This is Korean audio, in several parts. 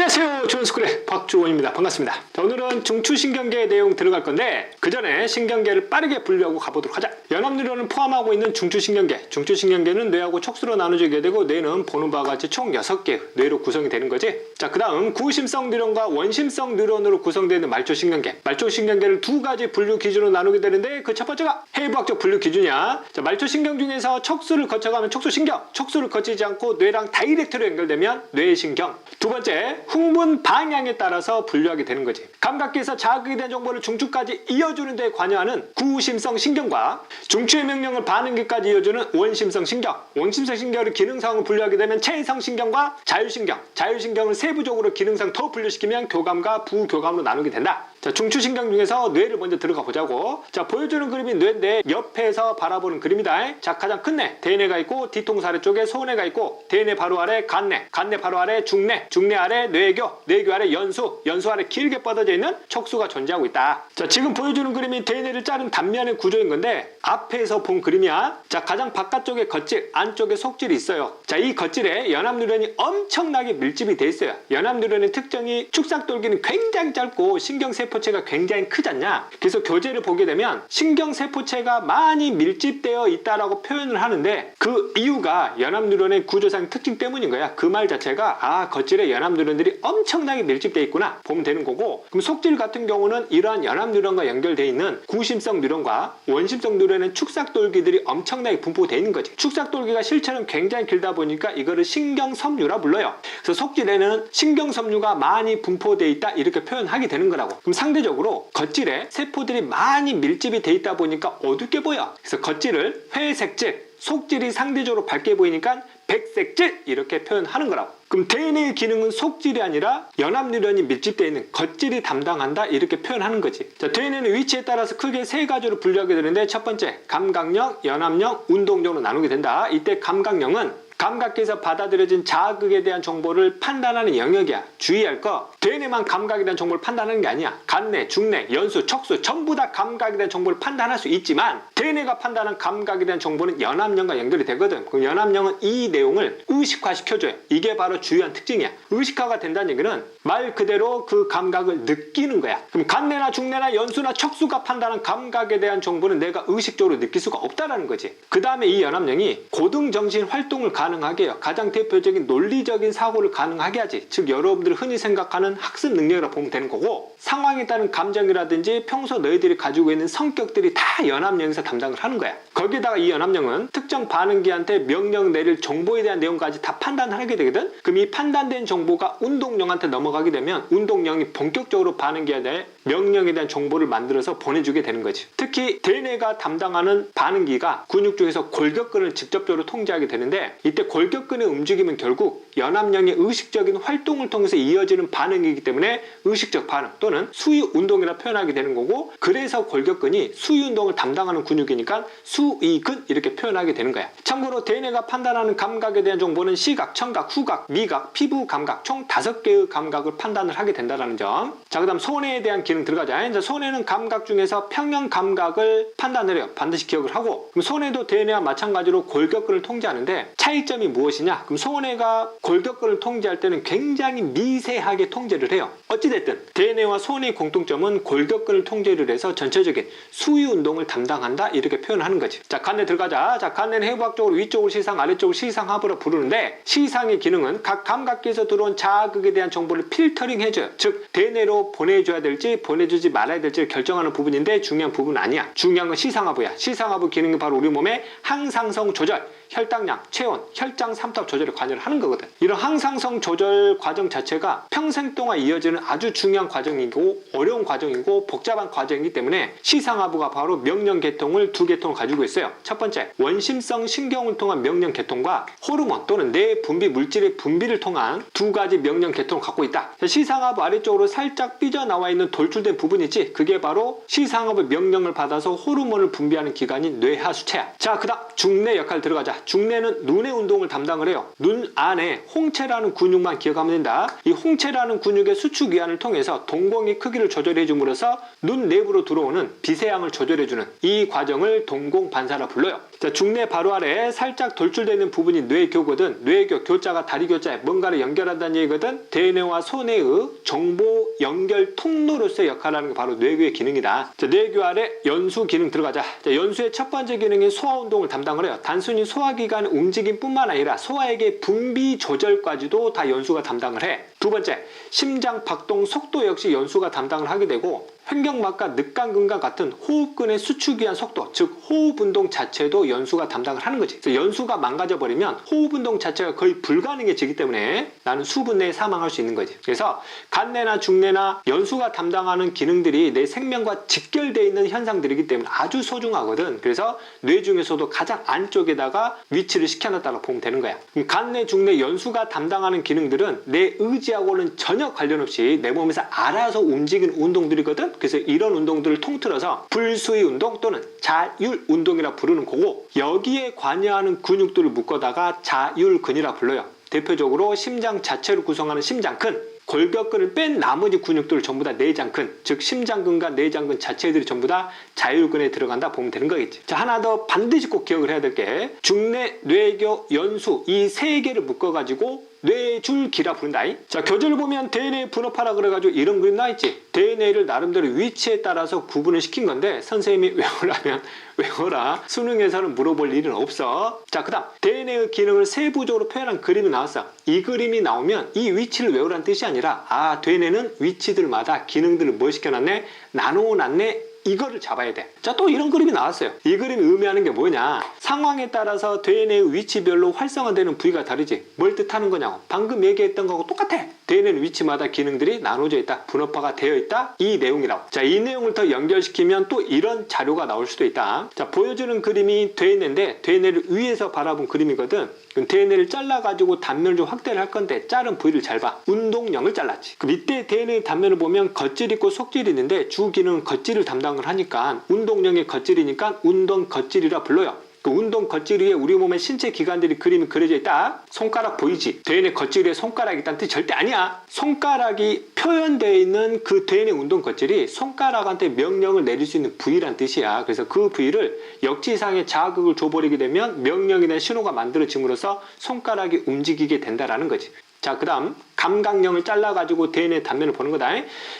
안녕하세요. 좋은스쿨의 박주원입니다. 반갑습니다. 자, 오늘은 중추신경계 내용 들어갈 건데 그 전에 신경계를 빠르게 분류하고 가보도록 하자. 연합뉴런을 포함하고 있는 중추신경계. 중추신경계는 뇌하고 촉수로 나눠지게 되고 뇌는 보는 바와 같이 총 6개 뇌로 구성이 되는 거지. 자, 그 다음 구심성 뉴런과 원심성 뉴런으로 구성되는 말초신경계. 말초신경계를 두 가지 분류 기준으로 나누게 되는데 그 첫 번째가 해부학적 분류 기준이야. 자, 말초신경 중에서 촉수를 거쳐가면 촉수신경, 촉수를 거치지 않고 뇌랑 다이렉트로 연결되면 뇌신경. 두 번째, 흥분 방향에 따라서 분류하게 되는 거지. 감각기에서 자극이 된 정보를 중추까지 이어주는 데 관여하는 구심성 신경과 중추의 명령을 반응기까지 이어주는 원심성 신경, 원심성 신경을 기능상으로 분류하게 되면 체성 신경과 자율신경, 자율신경을 세부적으로 기능상 더 분류시키면 교감과 부교감으로 나누게 된다. 자, 중추신경 중에서 뇌를 먼저 들어가 보자고. 자, 보여주는 그림이 뇌인데 옆에서 바라보는 그림이다. 자, 가장 큰 뇌, 대뇌가 있고 뒤통수 아래쪽에 소뇌가 있고 대뇌 바로 아래 간뇌, 간뇌 바로 아래 중뇌, 중뇌 아래 뇌교, 뇌교 아래 연수, 연수 아래 길게 뻗어져 있는 촉수가 존재하고 있다. 자, 지금 보여주는 그림이 대뇌를 자른 단면의 구조인 건데 앞에서 본 그림이야. 자, 가장 바깥쪽에 겉질, 안쪽에 속질이 있어요. 자, 이 겉질에 연합뉴런이 엄청나게 밀집이 돼 있어요. 연합뉴런의 특징이 축삭돌기는 굉장히 짧고 신경세포체가 굉장히 크지 않냐. 그래서 교재를 보게 되면 신경세포체가 많이 밀집되어 있다라고 표현을 하는데 그 이유가 연합뉴런의 구조상 특징 때문인 거야. 그 말 자체가 겉질에 연합뉴런들이 엄청나게 밀집되어 있구나 보면 되는 거고, 그럼 속질 같은 경우는 이러한 연합뉴런과 연결되어 있는 구심성 뉴런과 원심성 뉴런의 축삭돌기들이 엄청나게 분포되어 있는 거지. 축삭돌기가 실체는 굉장히 길다 보니까 이거를 신경섬유라 불러요. 그래서 속질에는 신경섬유가 많이 분포되어 있다 이렇게 표현하게 되는 거라고. 그럼 상대적으로 겉질에 세포들이 많이 밀집이 되어 있다 보니까 어둡게 보여. 그래서 겉질을 회색질, 속질이 상대적으로 밝게 보이니까 백색질 이렇게 표현하는 거라고. 그럼 대뇌의 기능은 속질이 아니라 연합뉴런이 밀집되어 있는 겉질이 담당한다 이렇게 표현하는 거지. 자, 대뇌는 위치에 따라서 크게 세 가지로 분류하게 되는데 첫 번째 감각령, 연합령, 운동령으로 나누게 된다. 이때 감각령은 감각기에서 받아들여진 자극에 대한 정보를 판단하는 영역이야. 주의할 거, 대뇌만 감각에 대한 정보를 판단하는 게 아니야. 간뇌, 중뇌, 연수, 척수 전부 다 감각에 대한 정보를 판단할 수 있지만 대뇌가 판단한 감각에 대한 정보는 연합령과 연결이 되거든. 그럼 연합령은 이 내용을 의식화시켜줘요. 이게 바로 주요한 특징이야. 의식화가 된다는 얘기는 말 그대로 그 감각을 느끼는 거야. 그럼 간뇌나 중뇌나 연수나 척수가 판단한 감각에 대한 정보는 내가 의식적으로 느낄 수가 없다라는 거지. 그 다음에 이 연합령이 고등정신 활동을 가능하게 해요. 가장 대표적인 논리적인 사고를 가능하게 하지. 즉 여러분들이 흔히 생각하는 학습 능력이라고 보면 되는 거고, 상황에 따른 감정이라든지 평소 너희들이 가지고 있는 성격들이 다 연합령에서 담당을 하는 거야. 거기다가 이 연합령은 특정 반응기한테 명령 내릴 정보에 대한 내용까지 다 판단을 하게 되거든. 그럼 이 판단된 정보가 운동령한테 넘어가게 되면 운동령이 본격적으로 반응기에 대해 명령에 대한 정보를 만들어서 보내주게 되는 거지. 특히 대뇌가 담당하는 반응기가 근육 중에서 골격근을 직접적으로 통제하게 되는데 이때 골격근의 움직임은 결국 연합령의 의식적인 활동을 통해서 이어지는 반응이기 때문에 의식적 반응 또는 수위운동이라 표현하게 되는 거고, 그래서 골격근이 수위운동을 담당하는 근육이니까 수위근 이렇게 표현하게 되는 거야. 참고로 대뇌가 판단하는 감각에 대한 정보는 시각, 청각, 후각, 미각, 피부 감각 총 5개의 감각을 판단을 하게 된다는 점. 자, 그 다음 소뇌에 대한 기능 들어가자. 이제 소뇌는 감각 중에서 평형 감각을 판단을 해요. 반드시 기억을 하고. 그럼 소뇌도 대뇌와 마찬가지로 골격근을 통제하는데 차이점이 무엇이냐? 그럼 소뇌가 골격근을 통제할 때는 굉장히 미세하게 통제를 해요. 어찌됐든 대뇌와 소뇌의 공통점은 골격근을 통제를 해서 전체적인 수위 운동을 담당한다 이렇게 표현하는 거지. 자, 간뇌 들어가자. 자, 간뇌는 해부학적으로 위쪽을 시상, 아래쪽을 시상하부로 부르는데 시상의 기능은 각 감각기에서 들어온 자극에 대한 정보를 필터링 해줘요. 즉 대뇌로 보내줘야 될지 보내주지 말아야 될지 결정하는 부분인데 중요한 부분은 아니야. 중요한 건 시상하부야. 시상하부 기능이 바로 우리 몸의 항상성 조절, 혈당량, 체온, 혈장 삼투압 조절에 관여를 하는 거거든. 이런 항상성 조절 과정 자체가 평생 동안 이어지는 아주 중요한 과정이고 어려운 과정이고 복잡한 과정이기 때문에 시상하부가 바로 명령 계통을 두 계통을 가지고 있어요. 첫 번째, 원심성 신경을 통한 명령 계통과 호르몬 또는 뇌 분비 물질의 분비를 통한 두 가지 명령 계통을 갖고 있다. 시상하부 아래쪽으로 살짝 삐져나와 있는 돌출된 부분이지, 그게 바로 시상하부 명령을 받아서 호르몬을 분비하는 기관인 뇌하수체야. 자, 그 다음 중뇌 역할 들어가자. 중뇌는 눈의 운동을 담당을 해요. 눈 안에 홍채라는 근육만 기억하면 된다. 이 홍채라는 근육의 수축위안을 통해서 동공의 크기를 조절해 줌으로써 눈 내부로 들어오는 빛의 양을 조절해 주는 이 과정을 동공반사라 불러요. 자, 중뇌 바로 아래 살짝 돌출되어 있는 부분이 뇌교거든. 뇌교, 교자가 다리 교자에 뭔가를 연결한다는 얘기거든. 대뇌와 소뇌의 정보 연결 통로로서의 역할을 하는 게 바로 뇌교의 기능이다. 자, 뇌교 아래 연수 기능 들어가자. 자, 연수의 첫 번째 기능이 소화 운동을 담당을 해요. 단순히 소화기관 움직임뿐만 아니라 소화액의 분비 조절까지도 다 연수가 담당을 해. 두 번째, 심장 박동 속도 역시 연수가 담당을 하게 되고, 횡격막과 늑간근과 같은 호흡근의 수축 위한 속도, 즉 호흡 운동 자체도 연수가 담당을 하는 거지. 그래서 연수가 망가져 버리면 호흡 운동 자체가 거의 불가능해지기 때문에 나는 수분 내에 사망할 수 있는 거지. 그래서 간내나 중내나 연수가 담당하는 기능들이 내 생명과 직결되어 있는 현상들이기 때문에 아주 소중하거든. 그래서 뇌 중에서도 가장 안쪽에다가 위치를 시켜놨다고 보면 되는 거야. 그럼 간내, 중내, 연수가 담당하는 기능들은 내 의지하고는 전혀 관련 없이 내 몸에서 알아서 움직이는 운동들이거든. 그래서 이런 운동들을 통틀어서 불수의 운동 또는 자율 운동이라 부르는 거고, 여기에 관여하는 근육들을 묶어다가 자율근이라 불러요. 대표적으로 심장 자체를 구성하는 심장근, 골격근을 뺀 나머지 근육들을 전부 다 내장근, 즉 심장근과 내장근 자체들이 전부 다 자율근에 들어간다 보면 되는 거겠지. 자, 하나 더 반드시 꼭 기억을 해야 될 게, 중내, 뇌교, 연수 이 세 개를 묶어가지고 뇌줄기라 부른다. 자, 교재를 보면 대뇌 분업하라 그래가지고 이런 그림 나있지. 대뇌를 나름대로 위치에 따라서 구분을 시킨 건데, 선생님이 외우라면 외워라. 수능에서는 물어볼 일은 없어. 자, 그 다음 대뇌의 기능을 세부적으로 표현한 그림이 나왔어. 이 그림이 나오면 이 위치를 외우라는 뜻이 아니라, 아, 대뇌는 위치들마다 기능들을 뭐 시켜놨네, 나눠놨네, 이거를 잡아야 돼. 자, 또 이런 그림이 나왔어요. 이 그림이 의미하는 게 뭐냐, 상황에 따라서 대뇌의 위치별로 활성화되는 부위가 다르지. 뭘 뜻하는 거냐고, 방금 얘기했던 거하고 똑같아. 대뇌는 위치마다 기능들이 나눠져 있다, 분업화가 되어 있다, 이 내용이라고. 자, 이 내용을 더 연결시키면 또 이런 자료가 나올 수도 있다. 자, 보여주는 그림이 대뇌인데, 대뇌를 위에서 바라본 그림이거든. 그럼 대뇌를 잘라가지고 단면을 좀 확대를 할 건데, 자른 부위를 잘 봐. 운동령을 잘랐지. 그 밑에 대뇌의 단면을 보면 겉질이 있고 속질이 있는데, 주 기능은 겉질을 담당을 하니까 운동령의 겉질이니까 운동 겉질이라 불러요. 그 운동 겉질 위에 우리 몸의 신체 기관들이 그림이 그려져 있다. 손가락 보이지? 대뇌 겉질 위에 손가락이 있다는 뜻이 절대 아니야. 손가락이 표현되어 있는 그 대뇌 운동 겉질이 손가락한테 명령을 내릴 수 있는 부위란 뜻이야. 그래서 그 부위를 역지상의 자극을 줘버리게 되면 명령이나 신호가 만들어짐으로써 손가락이 움직이게 된다라는 거지. 자, 그 다음 감각령을 잘라가지고 대뇌 단면을 보는 거다.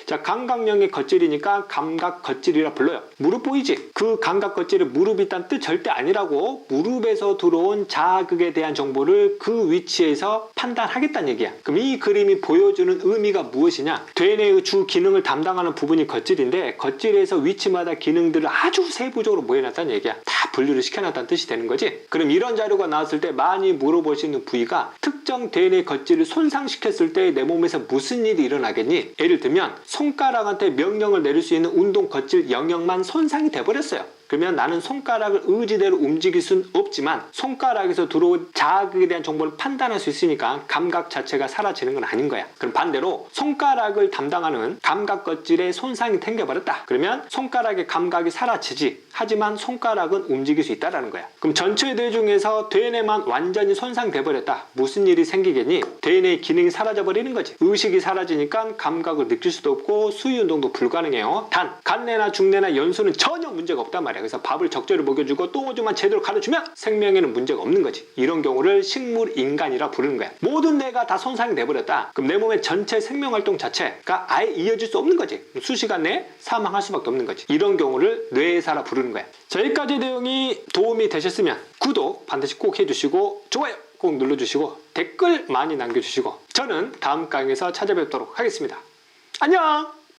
자, 감각령의 겉질이니까 감각 겉질이라 불러요. 무릎 보이지? 그 감각 겉질이 무릎이 있다는 뜻 절대 아니라고. 무릎에서 들어온 자극에 대한 정보를 그 위치에서 판단하겠다는 얘기야. 그럼 이 그림이 보여주는 의미가 무엇이냐, 대뇌의 주 기능을 담당하는 부분이 겉질인데, 겉질에서 위치마다 기능들을 아주 세부적으로 모여놨다는 얘기야. 다 분류를 시켜놨다는 뜻이 되는 거지. 그럼 이런 자료가 나왔을 때 많이 물어볼 수 있는 부위가, 특정 대뇌 겉질을 손상시켰을 때 내 몸에서 무슨 일이 일어나겠니? 예를 들면 손가락한테 명령을 내릴 수 있는 운동 겉질 영역만 손상이 돼버렸어요. 그러면 나는 손가락을 의지대로 움직일 수는 없지만 손가락에서 들어온 자극에 대한 정보를 판단할 수 있으니까 감각 자체가 사라지는 건 아닌 거야. 그럼 반대로 손가락을 담당하는 감각 겉질에 손상이 생겨버렸다. 그러면 손가락의 감각이 사라지지. 하지만 손가락은 움직일 수 있다는 거야. 그럼 전체 뇌 중에서 대뇌만 완전히 손상돼 버렸다. 무슨 일이 생기겠니? 대뇌의 기능이 사라져 버리는 거지. 의식이 사라지니까 감각을 느낄 수도 없고 수위 운동도 불가능해요. 단 간내나 중내나 연수는 전혀 문제가 없단 말이야. 그래서 밥을 적절히 먹여주고 똥오줌만 제대로 가려주면 생명에는 문제가 없는 거지. 이런 경우를 식물인간이라 부르는 거야. 모든 뇌가 다 손상이 돼버렸다. 그럼 내 몸의 전체 생명활동 자체가 아예 이어질 수 없는 거지. 수시간 내에 사망할 수밖에 없는 거지. 이런 경우를 뇌사라 부르는 거야. 자, 여기까지 내용이 도움이 되셨으면 구독 반드시 꼭 해주시고, 좋아요 꼭 눌러주시고, 댓글 많이 남겨주시고, 저는 다음 강의에서 찾아뵙도록 하겠습니다. 안녕!